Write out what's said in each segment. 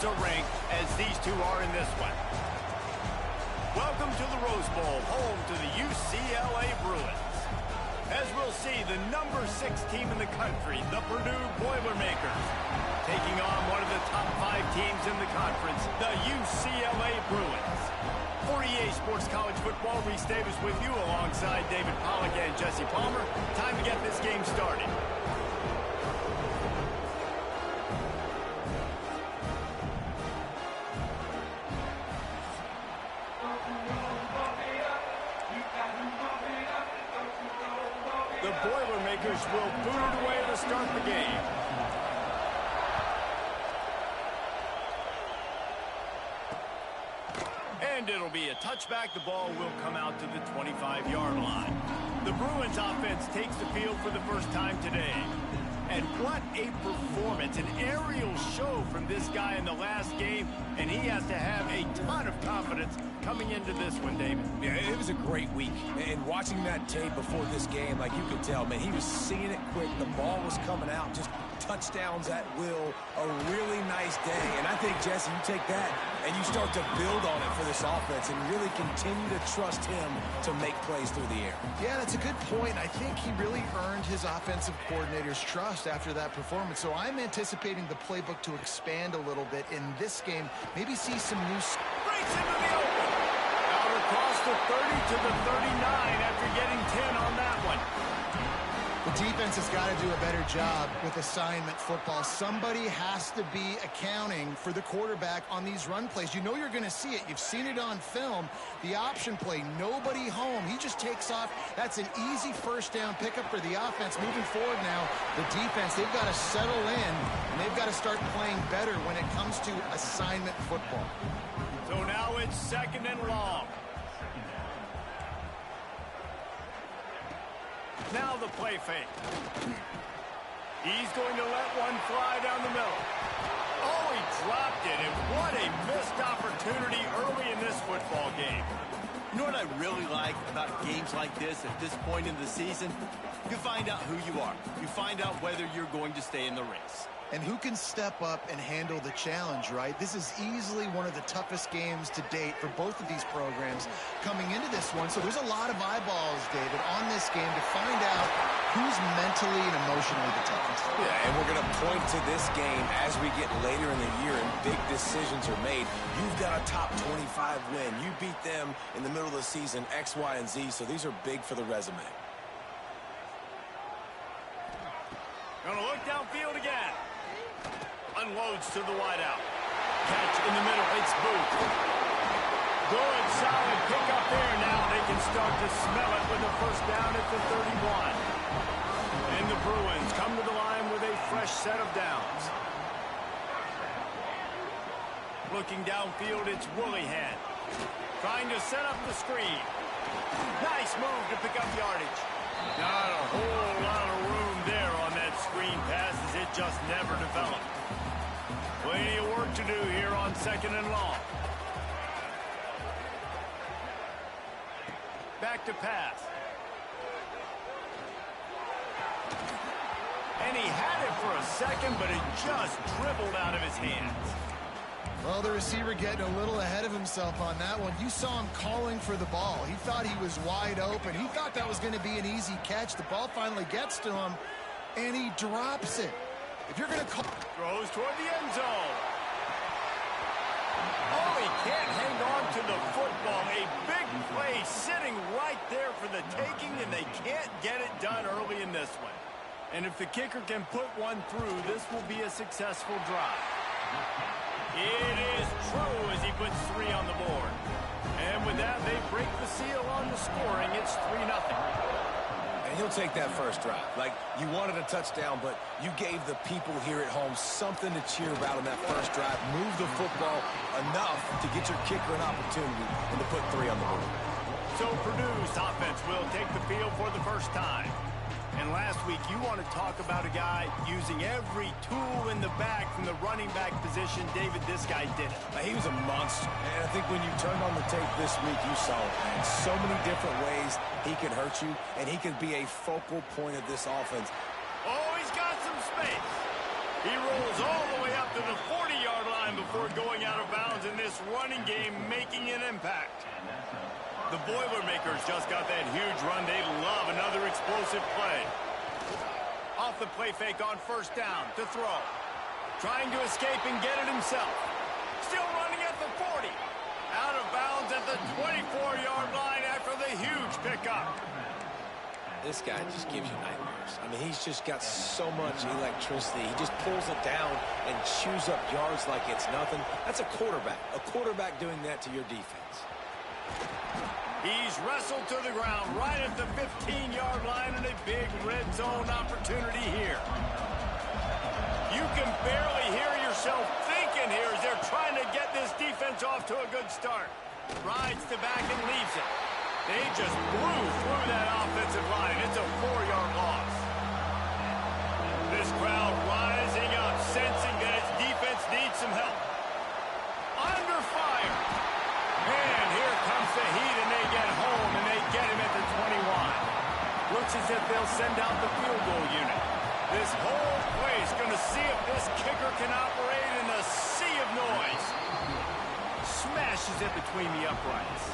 as a rank as these two are in this one. Welcome to the Rose Bowl, home to the UCLA Bruins. As we'll see, the number 6 team in the country, the Purdue Boilermakers, taking on one of the top 5 teams in the conference, the UCLA Bruins. For EA Sports College Football, Reese Davis with you alongside David Pollack and Jesse Palmer. Time to get this game started. The Boilermakers will boot it away to start the game. And it'll be a touchback. The ball will come out to the 25-yard line. The Bruins offense takes the field for the first time today. And what a performance, an aerial show from this guy in the last game, and he has to have a ton of confidence coming into this one, David. Yeah, it was a great week, and watching that tape before this game, like you could tell, man, he was seeing it quick. The ball was coming out, just touchdowns at will. A really nice day, and I think, Jesse, you take that and you start to build on it for this offense and really continue to trust him to make plays through the air. Yeah, that's a good point. I think he really earned his offensive coordinator's trust after that performance. So I'm anticipating the playbook to expand a little bit in this game. Maybe see some new... Breaks into the open. Out across the 30 to the 39 after getting 10 on that one. The defense has got to do a better job with assignment football. Somebody has to be accounting for the quarterback on these run plays. You know you're going to see it. You've seen it on film. The option play, nobody home. He just takes off. That's an easy first down pickup for the offense. Moving forward now, the defense, they've got to settle in, and they've got to start playing better when it comes to assignment football. So now it's 2nd and long. Now the play fake. He's going to let one fly down the middle. Oh, he dropped it, and what a missed opportunity early in this football game. You know what I really like about games like this at this point in the season? You find out who you are. You find out whether you're going to stay in the race. And who can step up and handle the challenge, right? This is easily one of the toughest games to date for both of these programs coming into this one. So there's a lot of eyeballs, David, on this game to find out who's mentally and emotionally the toughest. Yeah, and we're going to point to this game as we get later in the year and big decisions are made. You've got a top 25 win. You beat them in the middle of the season, X, Y, and Z, so these are big for the resume. Gonna look downfield again. Unloads to the wideout. Catch in the middle. It's Booth. Good, solid pickup there. Now they can start to smell it with a first down at the 31. And the Bruins come to the line with a fresh set of downs. Looking downfield, it's Woollyhead. Trying to set up the screen. Nice move to pick up yardage. Not a whole lot of room there on that screen pass as it just never developed. Plenty of work to do here on 2nd and long. Back to pass. And he had it for a second, but it just dribbled out of his hands. Well, the receiver getting a little ahead of himself on that one. You saw him calling for the ball. He thought he was wide open. He thought that was going to be an easy catch. The ball finally gets to him, and he drops it. If you're going to call... Throws toward the end zone. Oh, he can't hang on to the football. A big play sitting right there for the taking, and they can't get it done early in this one. And if the kicker can put one through, this will be a successful drive. It is true as he puts 3 on the board. And with that, they break the seal on the scoring. It's 3-0. And he'll take that first drive. Like, you wanted a touchdown, but you gave the people here at home something to cheer about in that first drive. Move the football enough to get your kicker an opportunity and to put 3 on the board. So Purdue's offense will take the field for the first time. And last week, you want to talk about a guy using every tool in the bag from the running back position. David, this guy did it. He was a monster. And I think when you turned on the tape this week, you saw it. In so many different ways he can hurt you, and he can be a focal point of this offense. Oh, he's got some space. He rolls all the way up to the 40-yard line before going out of bounds in this running game, making an impact. The Boilermakers just got that huge run. They love another explosive play. Off the play fake on first down to throw. Trying to escape and get it himself. Still running at the 40. Out of bounds at the 24-yard line after the huge pickup. This guy just gives you nightmares. I mean, he's just got so much electricity. He just pulls it down and chews up yards like it's nothing. That's a quarterback doing that to your defense. He's wrestled to the ground right at the 15-yard line, and a big red zone opportunity here. You can barely hear yourself thinking here as they're trying to get this defense off to a good start. Rides the back and leaves it. They just blew through that offensive line. It's a 4-yard loss. This crowd rising up, sensing that its defense needs some help. Under fire. And here comes the heat, and they get home, and they get him at the 21. Looks as if they'll send out the field goal unit. This whole place going to see if this kicker can operate in a sea of noise. Smashes it between the uprights.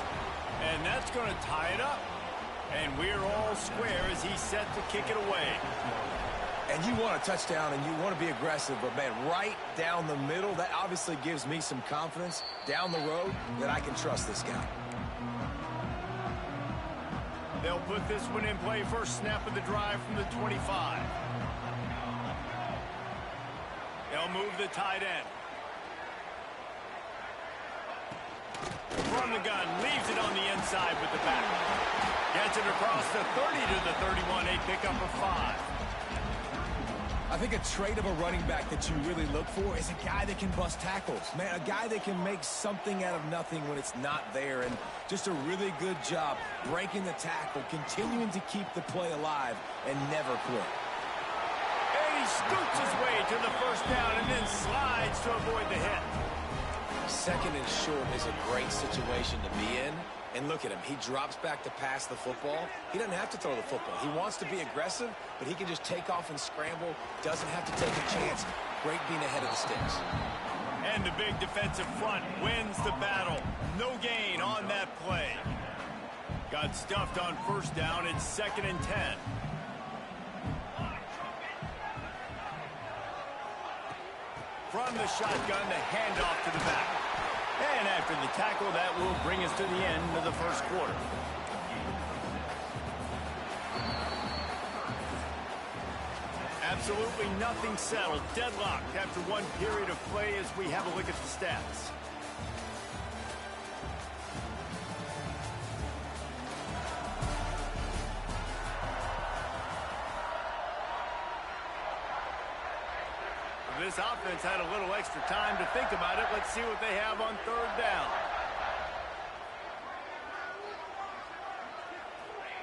And that's going to tie it up. And we're all square as he's set to kick it away. And you want a touchdown and you want to be aggressive, but, man, right down the middle, that obviously gives me some confidence down the road that I can trust this guy. They'll put this one in play. First snap of the drive from the 25. They'll move the tight end. From the gun, leaves it on the inside with the back. Gets it across the 30 to the 31, a pickup of 5. I think a trait of a running back that you really look for is a guy that can bust tackles. Man, a guy that can make something out of nothing when it's not there. And just a really good job breaking the tackle, continuing to keep the play alive, and never quit. And he scoots his way to the first down and then slides to avoid the hit. Second and short is a great situation to be in. And look at him. He drops back to pass the football. He doesn't have to throw the football. He wants to be aggressive, but he can just take off and scramble. Doesn't have to take a chance. Great being ahead of the sticks. And the big defensive front wins the battle. No gain on that play. Got stuffed on first down. It's 2nd and 10. From the shotgun, the handoff to the back. And after the tackle, that will bring us to the end of the first quarter. Absolutely nothing settled. Deadlocked after one period of play as we have a look at the stats. This offense had a little extra time to think about it. Let's see what they have on third down.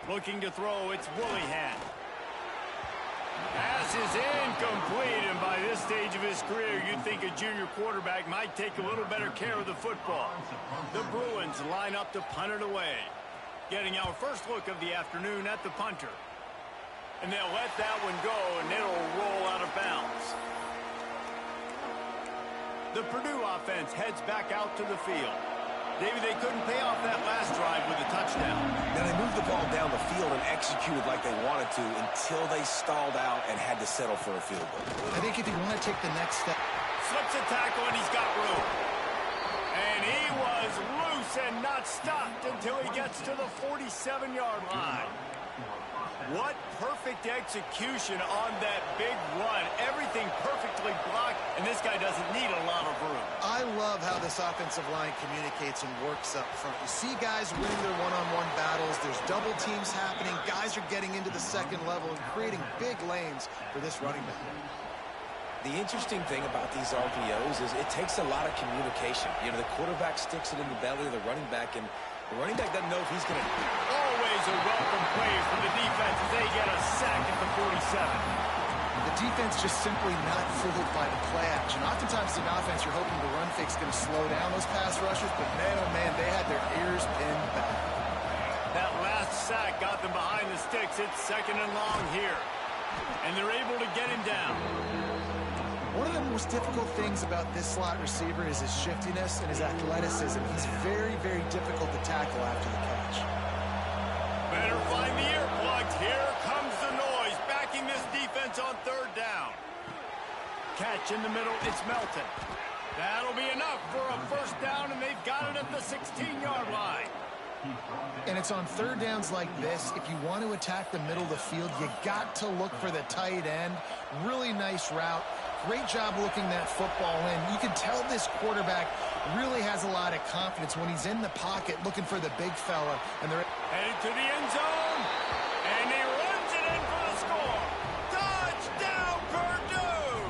Looking to throw, it's Willihan. Pass is incomplete, and by this stage of his career, you'd think a junior quarterback might take a little better care of the football. The Bruins line up to punt it away. Getting our first look of the afternoon at the punter. And they'll let that one go, and it'll roll out of bounds. The Purdue offense heads back out to the field. Davey, they couldn't pay off that last drive with a touchdown. Now, they moved the ball down the field and executed like they wanted to until they stalled out and had to settle for a field goal. I think if you want to take the next step. Slips a tackle, and he's got room. And he was loose and not stopped until he gets to the 47-yard line. What perfect execution on that big run. Everything perfectly blocked, and this guy doesn't need a lot of room. I love how this offensive line communicates and works up front. You see guys winning their one-on-one battles. There's double teams happening. Guys are getting into the second level and creating big lanes for this running back. The interesting thing about these RPOs is it takes a lot of communication. You know, the quarterback sticks it in the belly of the running back, and the running back doesn't know if he's going to... Always a welcome play for the defense as they get a sack at the 47. The defense just simply not fooled by the play action. Oftentimes in offense, you're hoping the run fake's going to slow down those pass rushers, but man, oh man, they had their ears pinned back. That last sack got them behind the sticks. It's 2nd and long here. And they're able to get him down. One of the most difficult things about this slot receiver is his shiftiness and his athleticism. He's very, very difficult to tackle after the catch. Better find the earplugs. Here comes the noise, backing this defense on third down. Catch in the middle, it's Melton. That'll be enough for a first down, and they've got it at the 16-yard line. And it's on third downs like this, if you want to attack the middle of the field, you got to look for the tight end. Really nice route. Great job looking that football in. You can tell this quarterback really has a lot of confidence when he's in the pocket looking for the big fella. And they're headed to the end zone, and he runs it in for the score. Touchdown, Purdue!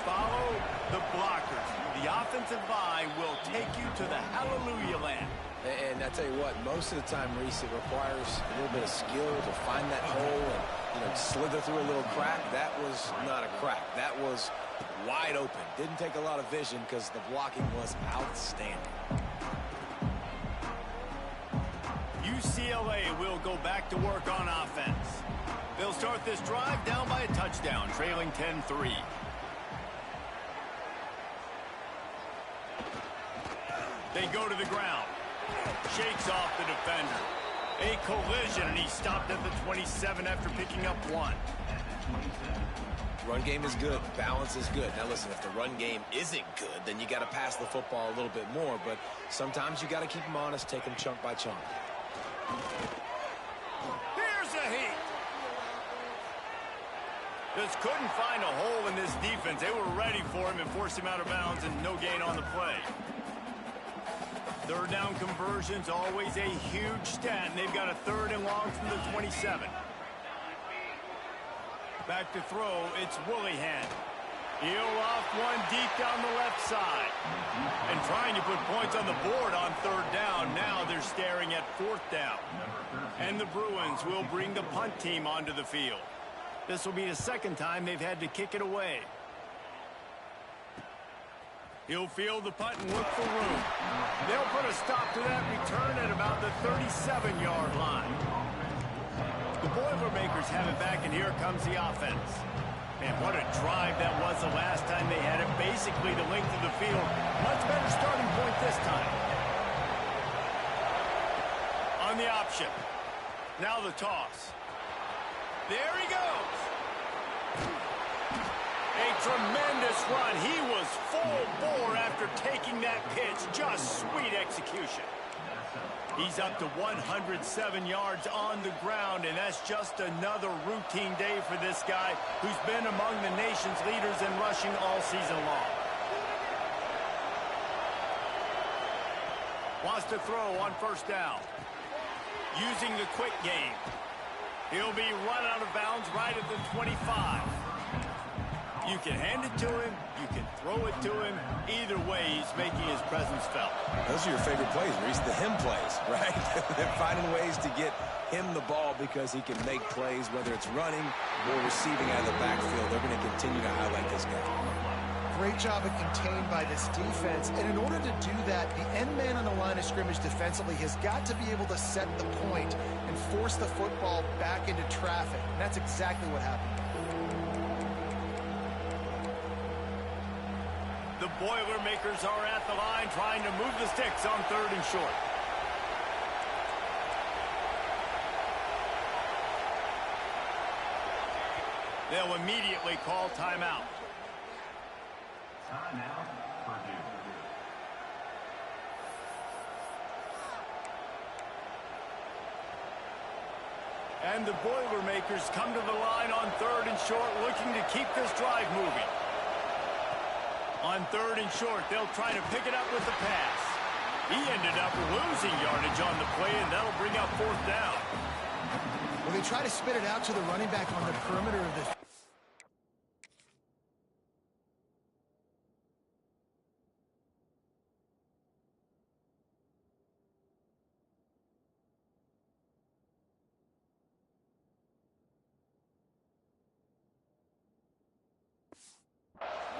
Follow the blockers. The offensive line will take you to the hallelujah land. And I tell you what, most of the time, Reese, it requires a little bit of skill to find that hole and, slither through a little crack. That was not a crack. That was wide open. Didn't take a lot of vision because the blocking was outstanding. UCLA will go back to work on offense. They'll start this drive down by a touchdown, trailing 10-3. They go to the ground. Shakes off the defender. A collision, and he's stopped at the 27 after picking up 1. Run game is good. Balance is good. Now, listen, if the run game isn't good, then you got to pass the football a little bit more. But sometimes you got to keep them honest, take them chunk by chunk. Here's a heat. Just couldn't find a hole in this defense. They were ready for him and forced him out of bounds, and no gain on the play. Third down conversions, always a huge stat, and they've got a third and long from the 27. Back to throw, it's Willihan. He'll off one deep down the left side. And trying to put points on the board on third down. Now they're staring at fourth down. And the Bruins will bring the punt team onto the field. This will be the second time they've had to kick it away. He'll field the punt and look for room. They'll put a stop to that return at about the 37-yard line. The Boilermakers have it back, and here comes the offense. Man, what a drive that was the last time they had it. Basically the length of the field. Much better starting point this time. On the option. Now the toss. There he goes. A tremendous run. He was full bore after taking that pitch. Just sweet execution. He's up to 107 yards on the ground, and that's just another routine day for this guy who's been among the nation's leaders in rushing all season long. Wants to throw on first down. Using the quick game. He'll be run out of bounds right at the 25. You can hand it to him, you can throw it to him. Either way, he's making his presence felt. Those are your favorite plays, Reese, the him plays, right? They're finding ways to get him the ball because he can make plays, whether it's running or receiving out of the backfield. They're going to continue to highlight this guy. Great job of contained by this defense. And in order to do that, the end man on the line of scrimmage defensively has got to be able to set the point and force the football back into traffic. And that's exactly what happened. The Boilermakers are at the line trying to move the sticks on third and short. They'll immediately call timeout. Timeout, Purdue. And the Boilermakers come to the line on third and short, looking to keep this drive moving. On third and short, they'll try to pick it up with the pass. He ended up losing yardage on the play, and that'll bring up fourth down. Well, they try to spit it out to the running back on the perimeter of the...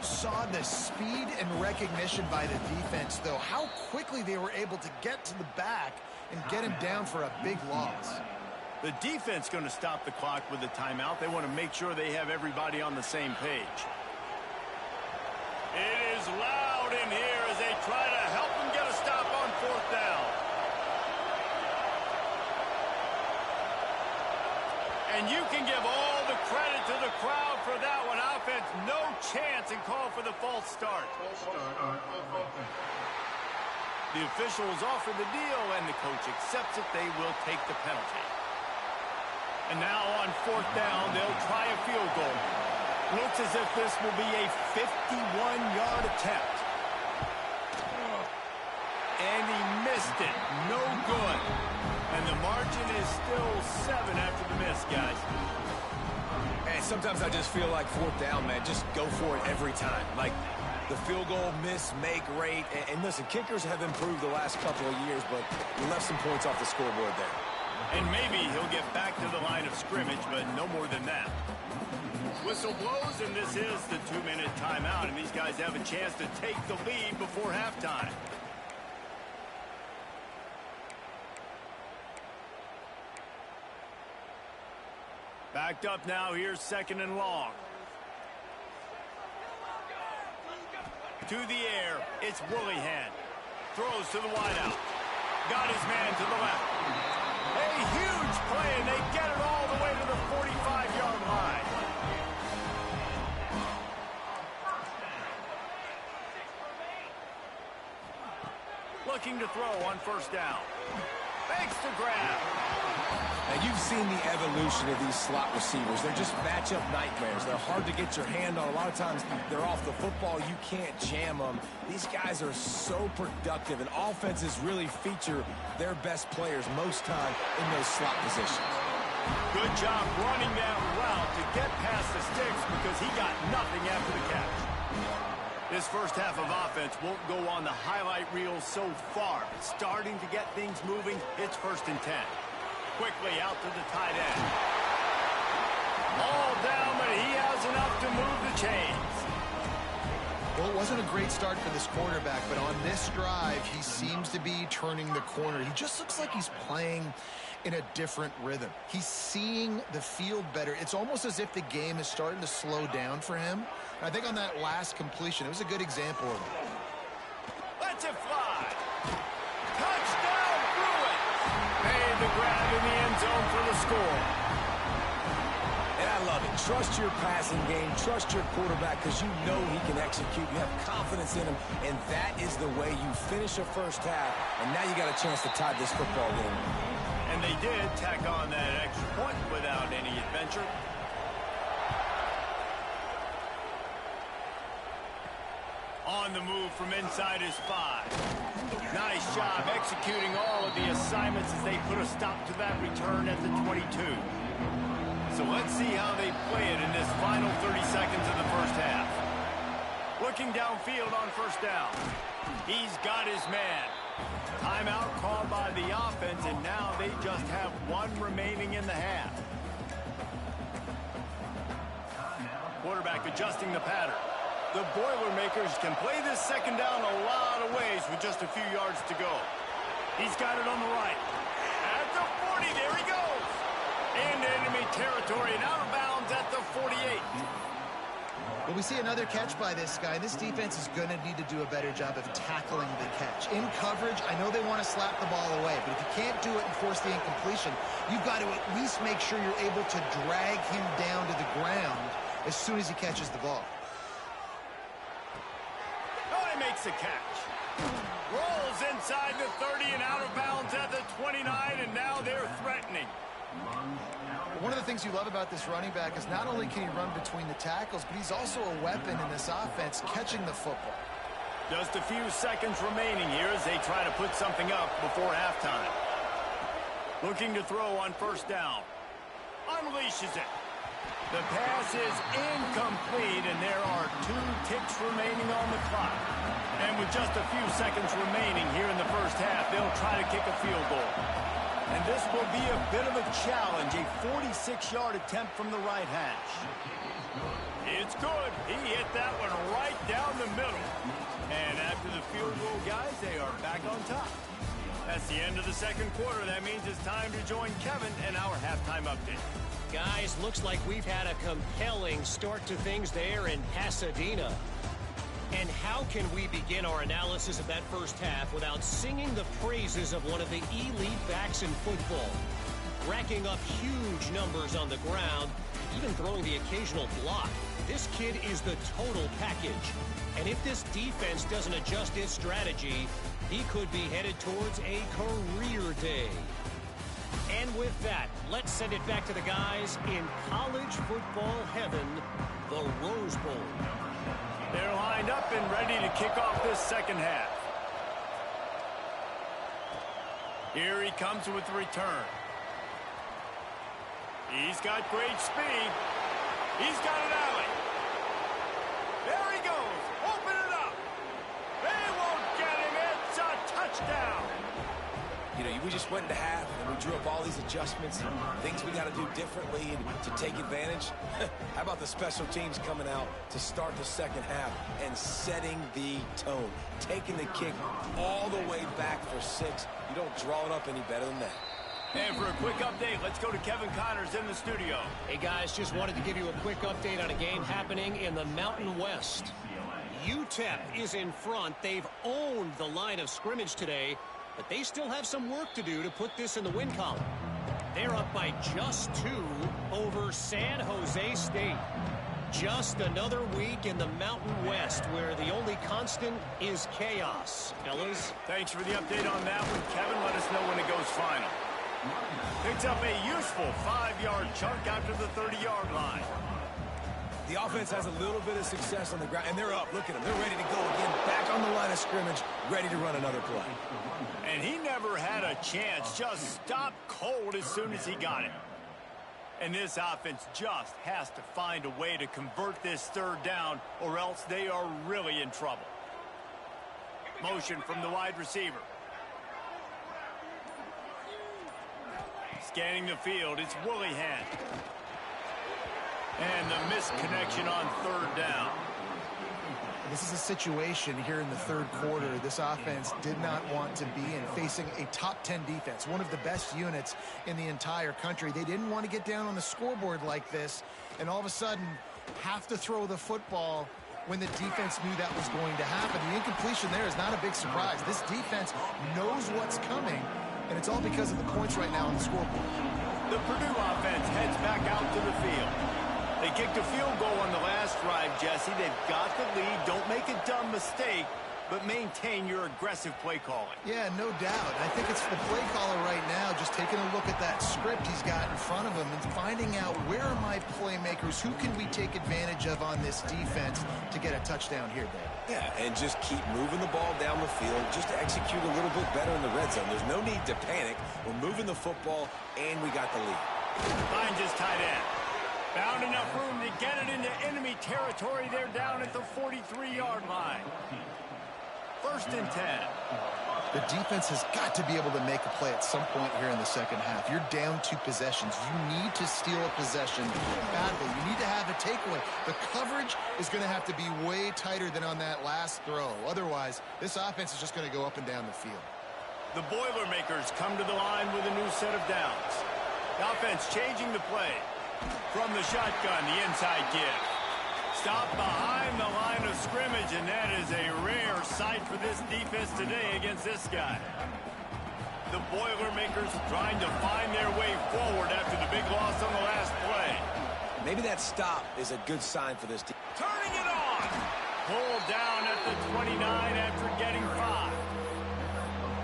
Saw the speed and recognition by the defense, though. How quickly they were able to get to the back and get him down for a big loss. The defense going to stop the clock with a timeout. They want to make sure they have everybody on the same page. It is loud in here as they try to help them get a stop on 4th down. And you can give all the credit to the crowd for that one. Offense, no chance, and call for the false start. The officials offer the deal, and the coach accepts it. They will take the penalty. And now on 4th down, they'll try a field goal. Looks as if this will be a 51-yard attempt. And he missed it. No good. And the margin is still 7 after the miss, guys. And sometimes I just feel like 4th down, man. Just go for it every time. Like the field goal miss, make rate. And listen, kickers have improved the last couple of years, but we left some points off the scoreboard there. And maybe he'll get back to the line of scrimmage, but no more than that. Whistle blows, and this is the 2-minute timeout, and these guys have a chance to take the lead before halftime. Backed up now, here's 2nd and long. To the air, it's Willingham. Throws to the wideout. Got his man to the left. A huge play, and they get it all the way to the 45-yard line. Looking to throw on 1st down. Fakes to grab. Now, you've seen the evolution of these slot receivers. They're just matchup nightmares. They're hard to get your hand on. A lot of times, they're off the football. You can't jam them. These guys are so productive, and offenses really feature their best players most time in those slot positions. Good job running that route to get past the sticks because he got nothing after the catch. This first half of offense won't go on the highlight reel so far. But starting to get things moving, it's 1st and 10. Quickly out to the tight end. All down, but he has enough to move the chains. Well, it wasn't a great start for this quarterback, but on this drive, he seems to be turning the corner. He just looks like he's playing in a different rhythm. He's seeing the field better. It's almost as if the game is starting to slow down for him. And I think on that last completion, it was a good example of it. Lets it fly. Touchdown, Bruins. Made the grab in the end zone for the score. And I love it. Trust your passing game. Trust your quarterback because you know he can execute. You have confidence in him, and that is the way you finish a first half, and now you got a chance to tie this football game. And they did tack on that extra point without any adventure. On the move from inside his 5. Nice job executing all of the assignments as they put a stop to that return at the 22. So let's see how they play it in this final 30 seconds of the first half. Looking downfield on 1st down. He's got his man. Timeout called by the offense, and now they just have 1 remaining in the half. Quarterback adjusting the pattern. The Boilermakers can play this 2nd down a lot of ways with just a few yards to go. He's got it on the right. At the 40, there he goes. Into enemy territory and out of bounds at the 48. Well, we see another catch by this guy. This defense is going to need to do a better job of tackling the catch. In coverage, I know they want to slap the ball away, but if you can't do it and force the incompletion, you've got to at least make sure you're able to drag him down to the ground as soon as he catches the ball. Oh, he makes a catch. Rolls inside the 30 and out of bounds at the 29, and now they're threatening. One of the things you love about this running back is not only can he run between the tackles, but he's also a weapon in this offense catching the football. Just a few seconds remaining here as they try to put something up before halftime. Looking to throw on 1st down. Unleashes it. The pass is incomplete, and there are 2 ticks remaining on the clock. And with just a few seconds remaining here in the first half, they'll try to kick a field goal. And this will be a bit of a challenge, a 46-yard attempt from the right hash. It's good. He hit that one right down the middle. And after the field goal, guys, they are back on top. That's the end of the 2nd quarter. That means it's time to join Kevin and our halftime update. Guys, looks like we've had a compelling start to things there in Pasadena. And how can we begin our analysis of that first half without singing the praises of one of the elite backs in football? Racking up huge numbers on the ground, even throwing the occasional block. This kid is the total package. And if this defense doesn't adjust its strategy, he could be headed towards a career day. And with that, let's send it back to the guys in college football heaven, the Rose Bowl. They're lined up and ready to kick off this second half. Here he comes with the return. He's got great speed. He's got an alley. There he goes. Open it up. They won't get him. It's a touchdown. You know, we just went into half and we drew up all these adjustments, things we got to do differently to take advantage. How about the special teams coming out to start the second half and setting the tone, taking the kick all the way back for 6. You don't draw it up any better than that. And for a quick update, let's go to Kevin Connors in the studio. Hey guys, just wanted to give you a quick update on a game happening in the Mountain West. UTEP is in front. They've owned the line of scrimmage today, but they still have some work to do to put this in the win column. They're up by just 2 over San Jose State. Just another week in the Mountain West where the only constant is chaos. Fellas? Thanks for the update on that one, Kevin. Let us know when it goes final. Picks up a useful 5-yard chunk after the 30-yard line. The offense has a little bit of success on the ground, and they're up. Look at them. They're ready to go again, back on the line of scrimmage, ready to run another play. And he never had a chance. Just stopped cold as soon as he got it. And this offense just has to find a way to convert this third down, or else they are really in trouble. Motion from the wide receiver. Scanning the field, it's Willihan. And the missed connection on third down. This is a situation here in the third quarter this offense did not want to be in, facing a top 10 defense, one of the best units in the entire country. They didn't want to get down on the scoreboard like this and all of a sudden have to throw the football when the defense knew that was going to happen. The incompletion there is not a big surprise. This defense knows what's coming, and it's all because of the points right now on the scoreboard. The Purdue offense heads back out to the field. They kicked a field goal on the last drive, Jesse. They've got the lead. Don't make a dumb mistake, but maintain your aggressive play calling. Yeah, no doubt. I think it's the play caller right now just taking a look at that script he's got in front of him and finding out where are my playmakers, who can we take advantage of on this defense to get a touchdown here, Dave. Yeah, and just keep moving the ball down the field. Just execute a little bit better in the red zone. There's no need to panic. We're moving the football, and we got the lead. Finds his tight end. Found enough room to get it into enemy territory. They're down at the 43-yard line. 1st and 10. The defense has got to be able to make a play at some point here in the second half. You're down 2 possessions. You need to steal a possession badly. You need to have a takeaway. The coverage is going to have to be way tighter than on that last throw. Otherwise, this offense is just going to go up and down the field. The Boilermakers come to the line with a new set of downs. The offense changing the play. From the shotgun, the inside give. Stop behind the line of scrimmage, and that is a rare sight for this defense today against this guy. The Boilermakers trying to find their way forward after the big loss on the last play. Maybe that stop is a good sign for this team. Turning it on. Pulled down at the 29 after getting 5.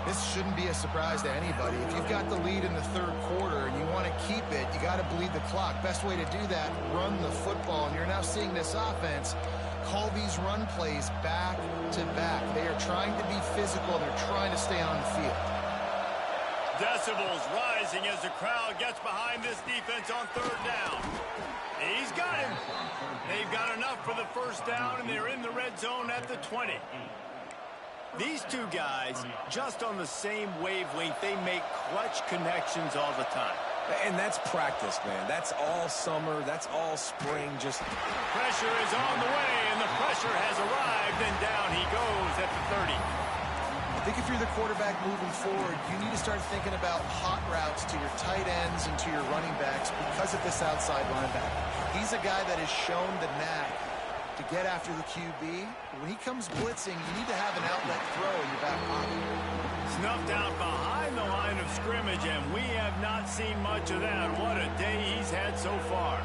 This shouldn't be a surprise to anybody. If you've got the lead in the third quarter and you want to keep it, you got to bleed the clock. Best way to do that, run the football. And you're now seeing this offense call these run plays back to back. They are trying to be physical. They're trying to stay on the field. Decibels rising as the crowd gets behind this defense on third down. He's got him. They've got enough for the first down, and they're in the red zone at the 20. These two guys, just on the same wavelength, they make clutch connections all the time. And that's practice, man. That's all summer. That's all spring. Just pressure is on the way, and the pressure has arrived, and down he goes at the 30. I think if you're the quarterback moving forward, you need to start thinking about hot routes to your tight ends and to your running backs because of this outside linebacker. He's a guy that has shown the knack to get after the QB. When he comes blitzing, you need to have an outlet throw in your back pocket. Snuffed out behind the line of scrimmage, and we have not seen much of that. What a day he's had so far.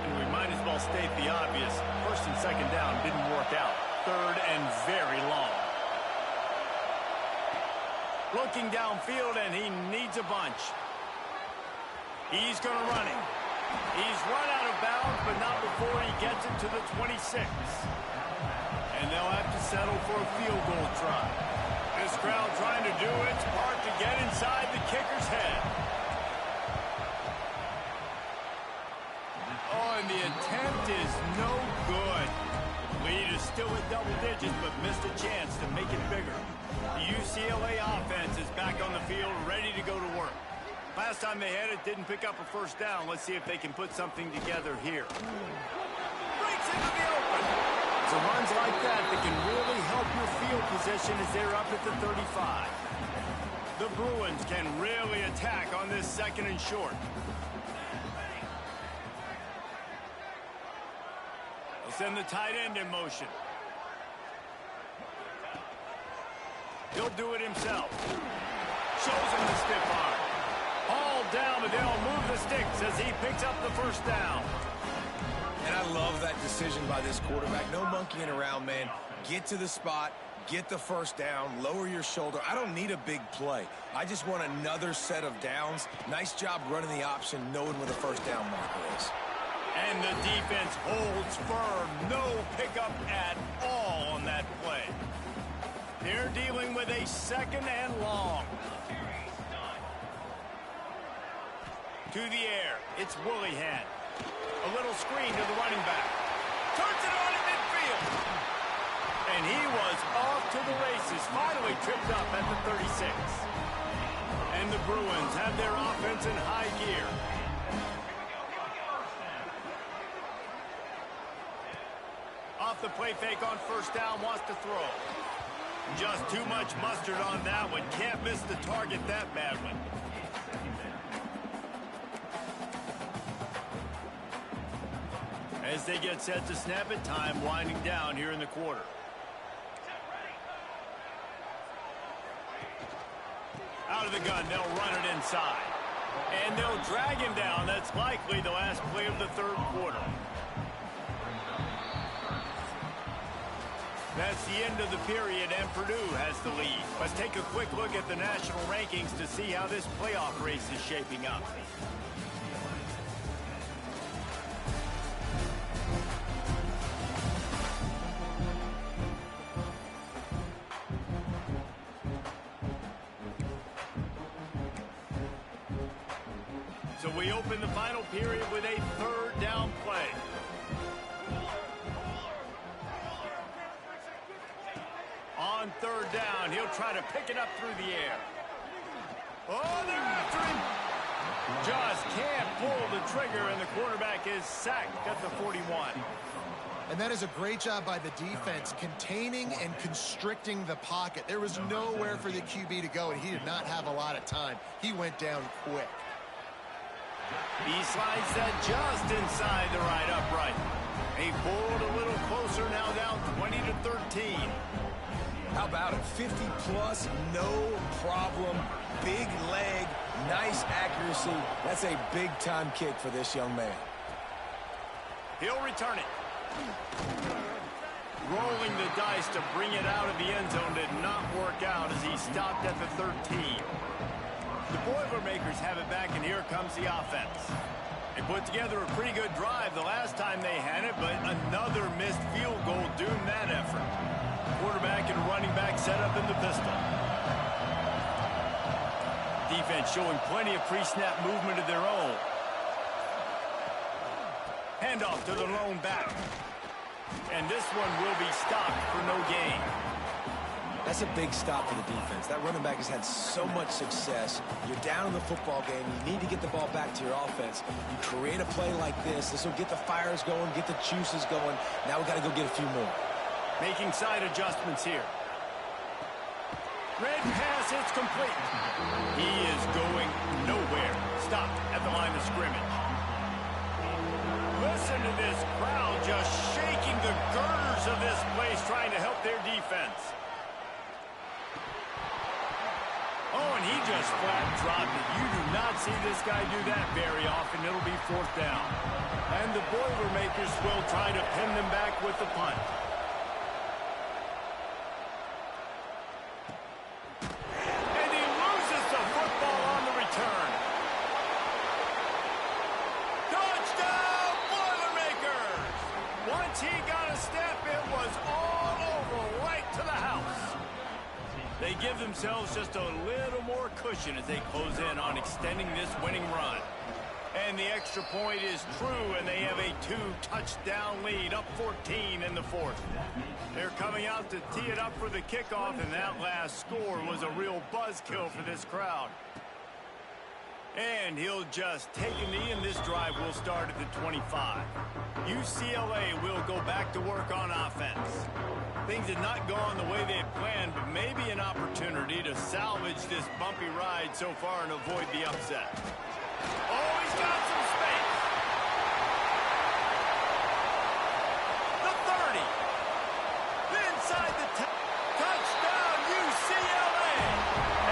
And we might as well state the obvious. First and second down didn't work out. Third and very long. Looking downfield, and he needs a bunch. He's going to run it. He's run out of bounds, but not before he gets it to the 26. And they'll have to settle for a field goal try. This crowd trying to do its part to get inside the kicker's head. Oh, and the attempt is no good. Lead is still at double digits, but missed a chance to make it bigger. The UCLA offense is back on the field, ready to go to work. Last time they had it, didn't pick up a first down. Let's see if they can put something together here. Breaks into the open. So runs like that can really help your field position as they're up at the 35. The Bruins can really attack on this second and short. They'll send the tight end in motion. He'll do it himself. Shows him the stiff arm. All down, but they'll move the sticks as he picks up the first down. And I love that decision by this quarterback. No monkeying around, man. Get to the spot, get the first down, lower your shoulder. I don't need a big play. I just want another set of downs. Nice job running the option, knowing where the first down marker is. And the defense holds firm. No pickup at all on that play. They're dealing with a second and long. To the air, it's Willihan. A little screen to the running back. Turns it on in midfield. And he was off to the races. Finally tripped up at the 36. And the Bruins have their offense in high gear. Off the play fake on first down, wants to throw. Just too much mustard on that one. Can't miss the target that badly. As they get set to snap it, time winding down here in the quarter. Out of the gun, they'll run it inside. And they'll drag him down. That's likely the last play of the third quarter. That's the end of the period, and Purdue has the lead. Let's take a quick look at the national rankings to see how this playoff race is shaping up. So we open the final period with a third down play. On third down, he'll try to pick it up through the air. Oh, they're after him. Just can't pull the trigger, and the quarterback is sacked at the 41. And that is a great job by the defense, containing and constricting the pocket. There was nowhere for the QB to go, and he did not have a lot of time. He went down quick. He slides that just inside the right upright. He pulled a little closer, now down 20-13. How about it? 50-plus, no problem. Big leg, nice accuracy. That's a big-time kick for this young man. He'll return it. Rolling the dice to bring it out of the end zone did not work out as he stopped at the 13. The Boilermakers have it back, and here comes the offense. They put together a pretty good drive the last time they had it, but another missed field goal doomed that effort. Quarterback and running back set up in the pistol. Defense showing plenty of pre-snap movement of their own. Handoff to the lone back. And this one will be stopped for no gain. That's a big stop for the defense. That running back has had so much success. You're down in the football game. You need to get the ball back to your offense. You create a play like this. This will get the fires going, get the juices going. Now we got to go get a few more. Making side adjustments here. Red pass it's complete. He is going nowhere. Stopped at the line of scrimmage. Listen to this crowd just shaking the girders of this place trying to help their defense. Oh, and he just flat dropped it. You do not see this guy do that very often. It'll be 4th down. And the Boilermakers will try to pin them back with the punt. And he loses the football on the return. Touchdown, Boilermakers! Once he got a step, it was all over right to the house. They give themselves just a little more cushion as they close in on extending this winning run. And the extra point is true, and they have a 2-touchdown lead, up 14 in the 4th. They're coming out to tee it up for the kickoff, and that last score was a real buzzkill for this crowd. And he'll just take a knee, and this drive will start at the 25. UCLA will go back to work on offense. Things had not gone the way they had planned, but maybe an opportunity to salvage this bumpy ride so far and avoid the upset. Oh, he's got some space. The 30. Inside the touchdown, UCLA.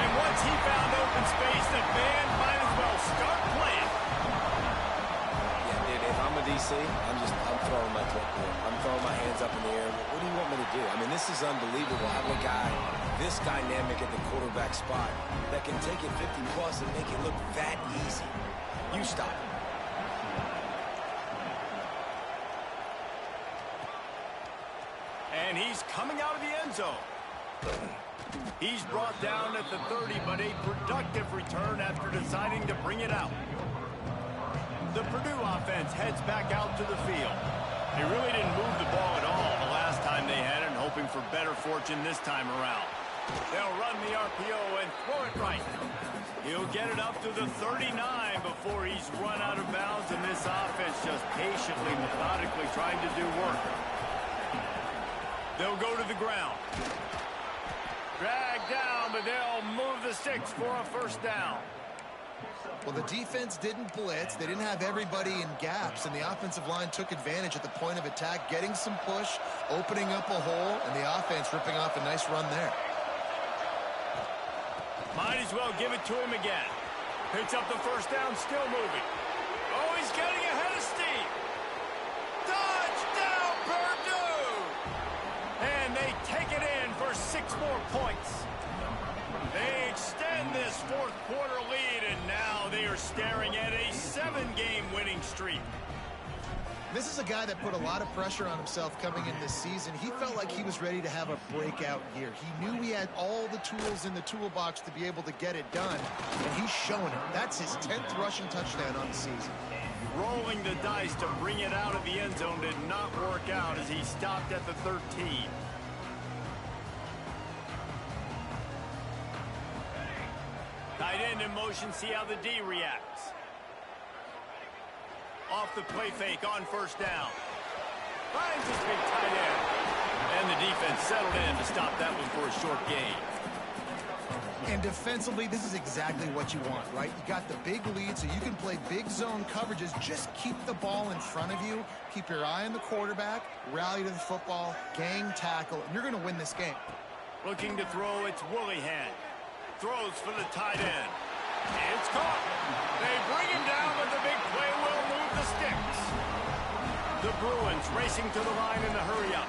And once he found open space, the band might as well start playing. Yeah, dude, if I'm a DC, I'm throwing my clipboard. I'm throwing my hands up in the air. What do you want me to do? I mean, this is unbelievable. Having a guy this dynamic at the quarterback spot that can take it 50+ and make it look that easy. You stop. And he's coming out of the end zone. He's brought down at the 30, but a productive return after deciding to bring it out. The Purdue offense heads back out to the field. They really didn't move the ball at all the last time they had it, and hoping for better fortune this time around. They'll run the RPO and throw it right. He'll get it up to the 39 before he's run out of bounds, and this offense just patiently, methodically trying to do work. They'll go to the ground. Drag down, but they'll move the sticks for a 1st down. Well, the defense didn't blitz. They didn't have everybody in gaps, and the offensive line took advantage at the point of attack, getting some push, opening up a hole, and the offense ripping off a nice run there. Might as well give it to him again. Picks up the 1st down, still moving. Oh, he's getting ahead of steam. Touchdown, Purdue! And they take it in for 6 more points. They extend this 4th quarter lead, and now they are staring at a 7-game winning streak. This is a guy that put a lot of pressure on himself coming in this season. He felt like he was ready to have a breakout year. He knew he had all the tools in the toolbox to be able to get it done, and he's showing it. That's his 10th rushing touchdown on the season. Rolling the dice to bring it out of the end zone did not work out as he stopped at the 13. Tight end in motion, see how the D reacts. Off the play fake on 1st down. Finds his big tight end. And the defense settled in to stop that one for a short gain. And defensively, this is exactly what you want, right? You got the big lead, so you can play big zone coverages. Just keep the ball in front of you. Keep your eye on the quarterback. Rally to the football. Gang tackle. And you're going to win this game. Looking to throw, it's Willihan. Throws for the tight end. It's caught. They bring him down, but the big play will move the sticks. The Bruins racing to the line in the hurry-up.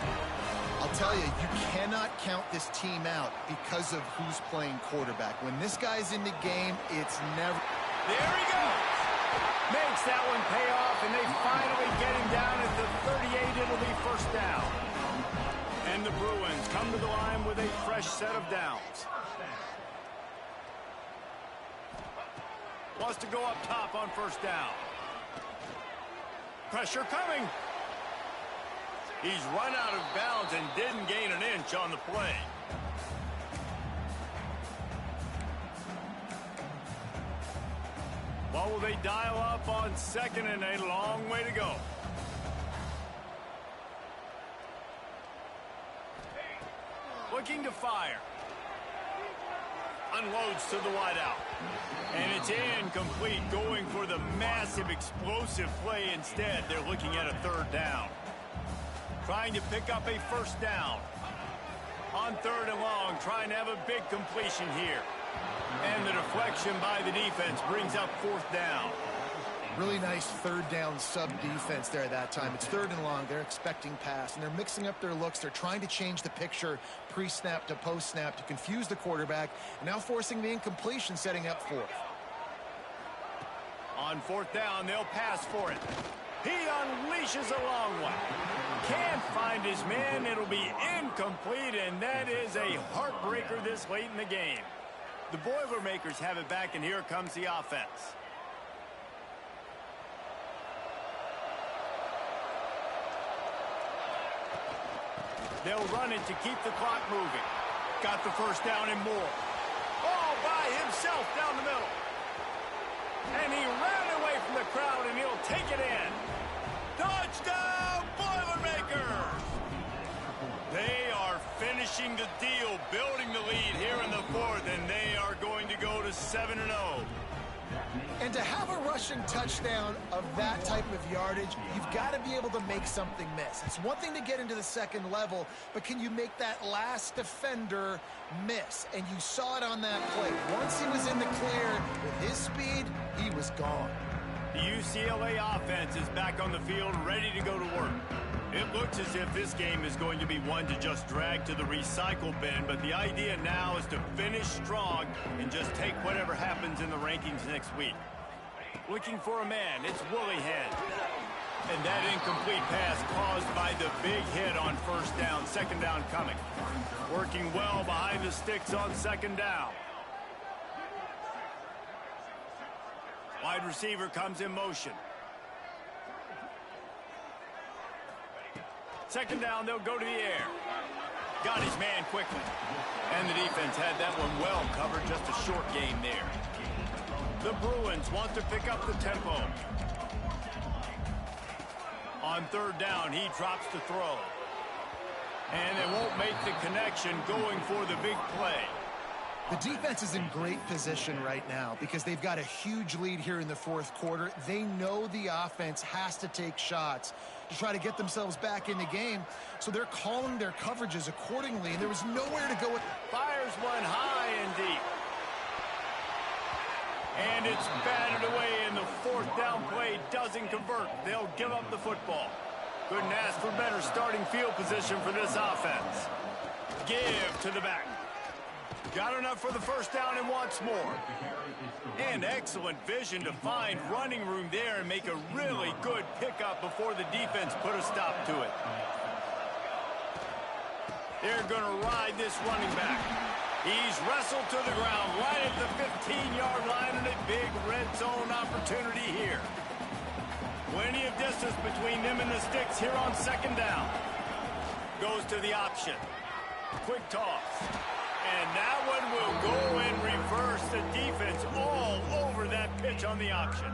I'll tell you, you cannot count this team out because of who's playing quarterback. When this guy's in the game, it's never... There he goes. Makes that one pay off, and they finally get him down at the 38. It'll be 1st down. And the Bruins come to the line with a fresh set of downs. Wants to go up top on 1st down. Pressure coming. He's run out of bounds and didn't gain an inch on the play. What will they dial up on 2nd and a long way to go? Looking to fire. unloads to the wideout. And it's incomplete, going for the massive explosive play instead. They're looking at a third down. Trying to pick up a first down. On third and long, trying to have a big completion here. And the deflection by the defense brings up fourth down. Really nice third down sub-defense there at that time. It's third and long. They're expecting pass, and they're mixing up their looks. They're trying to change the picture pre-snap to post-snap to confuse the quarterback, and now forcing the incompletion, setting up fourth. On fourth down, they'll pass for it. He unleashes a long one. Can't find his man. It'll be incomplete, and that is a heartbreaker this late in the game. The Boilermakers have it back, and here comes the offense. They'll run it to keep the clock moving. Got the first down and more. All by himself down the middle. And he ran away from the crowd, and he'll take it in. Touchdown, Boilermakers! They are finishing the deal, building the lead here in the fourth, and they are going to go to 7-0. And to have a rushing touchdown of that type of yardage, you've got to be able to make something miss. It's one thing to get into the second level, but can you make that last defender miss? And you saw it on that play. Once he was in the clear with his speed, he was gone. The UCLA offense is back on the field, ready to go to work. It looks as if this game is going to be one to just drag to the recycle bin, but the idea now is to finish strong and just take whatever happens in the rankings next week. Looking for a man, it's Woolyhead. And that incomplete pass caused by the big hit on first down, second down coming. Working well behind the sticks on second down. Wide receiver comes in motion. Second down, they'll go to the air. Got his man quickly. And the defense had that one well covered, just a short gain there. The Bruins want to pick up the tempo. On third down, he drops to throw. And they won't make the connection, going for the big play. The defense is in great position right now because they've got a huge lead here in the fourth quarter. They know the offense has to take shots to try to get themselves back in the game, so they're calling their coverages accordingly, and there was nowhere to go with. Fires one high and deep. And it's batted away, and the fourth down play doesn't convert. They'll give up the football. Couldn't ask for better starting field position for this offense. Give to the back. Got enough for the first down and wants more. And excellent vision to find running room there and make a really good pickup before the defense put a stop to it. They're going to ride this running back. He's wrestled to the ground right at the 15-yard line, and a big red zone opportunity here. Plenty of distance between them and the sticks here on second down. Goes to the option. Quick toss. And that one will go in reverse. The defense all over that pitch on the option.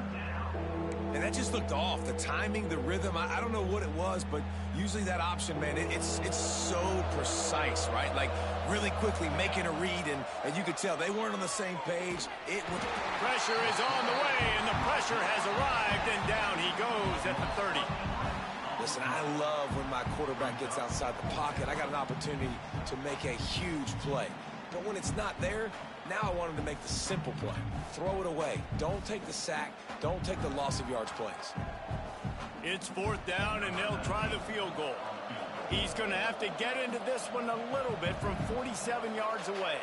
And that just looked off. The timing, the rhythm, I don't know what it was, but usually that option, man, it's so precise, right? Like really quickly making a read, and you could tell they weren't on the same page. Pressure is on the way, and the pressure has arrived, and down he goes at the 30. Listen, I love when my quarterback gets outside the pocket. I got an opportunity to make a huge play. But when it's not there, now I want him to make the simple play. Throw it away. Don't take the sack. Don't take the loss of yards plays. It's fourth down, and they'll try the field goal. He's going to have to get into this one a little bit from 47 yards away.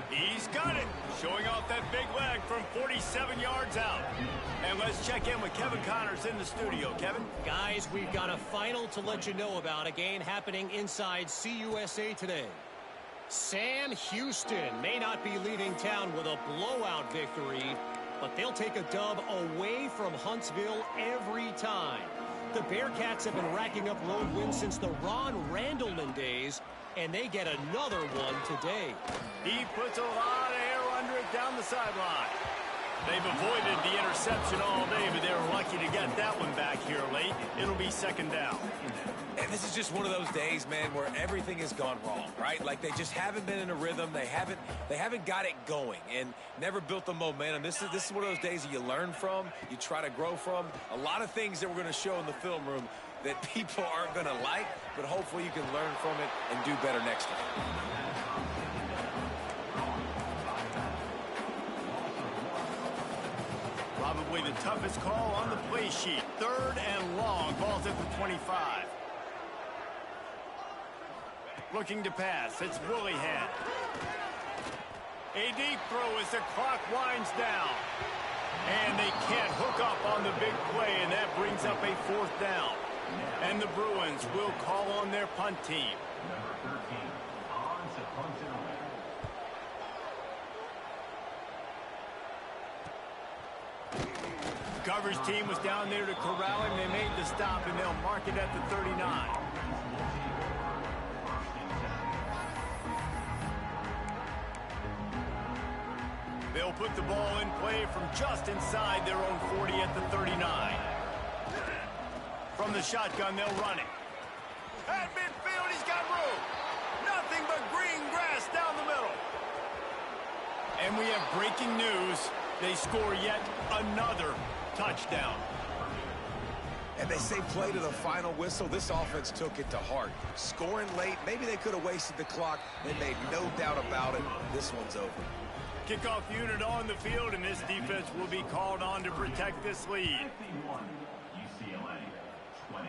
He's got it, showing off that big leg from 47 yards out. And let's check in with Kevin Connors in the studio. Kevin? Guys, we've got a final to let you know about, a game happening inside CUSA today. Sam Houston may not be leaving town with a blowout victory, but they'll take a dub away from Huntsville every time. The Bearcats have been racking up road wins since the Ron Randleman days, and they get another one today. He puts a lot of air under it down the sideline. They've avoided the interception all day, but they were lucky to get that one back here late. It'll be second down. And this is just one of those days, man, where everything has gone wrong, right? Like they just haven't been in a rhythm. They haven't got it going and never built the momentum. This is one of those days that you learn from, you try to grow from. A lot of things that we're going to show in the film room that people aren't going to like, but hopefully you can learn from it and do better next time. Probably the toughest call on the play sheet. Third and long. Ball's at the 25. Looking to pass. It's Willihan. A deep throw as the clock winds down. And they can't hook up on the big play, and that brings up a fourth down. And the Bruins will call on their punt team. Number 13, on to punt it away. Coverage team was down there to corral him. They made the stop, and they'll mark it at the 39. They'll put the ball in play from just inside their own 40 at the 39. From the shotgun, they'll run it. At midfield, he's got room. Nothing but green grass down the middle. And we have breaking news. They score yet another touchdown. And they say play to the final whistle. This offense took it to heart. Scoring late, maybe they could have wasted the clock. They made no doubt about it. This one's over. Kickoff unit on the field, and this defense will be called on to protect this lead. 51, UCLA, 20.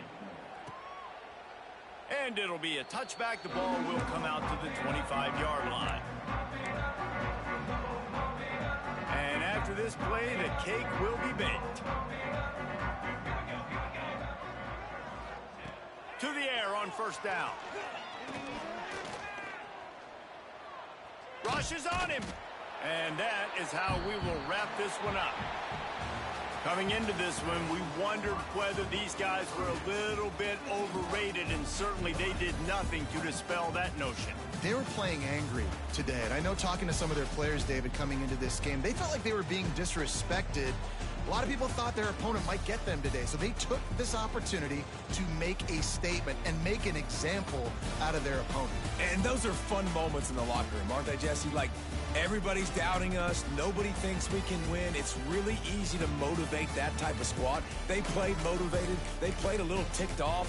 And it'll be a touchback. The ball will come out to the 25-yard line. And after this play, the cake will be baked. To the air on first down. Rushes on him. And that is how we will wrap this one up. Coming into this one, we wondered whether these guys were a little bit overrated, and certainly they did nothing to dispel that notion. They were playing angry today, and I know talking to some of their players, David, coming into this game, they felt like they were being disrespected. A lot of people thought their opponent might get them today, so they took this opportunity to make a statement and make an example out of their opponent. And those are fun moments in the locker room, aren't they, Jesse? Like, everybody's doubting us. Nobody thinks we can win. It's really easy to motivate that type of squad. They played motivated. They played a little ticked off.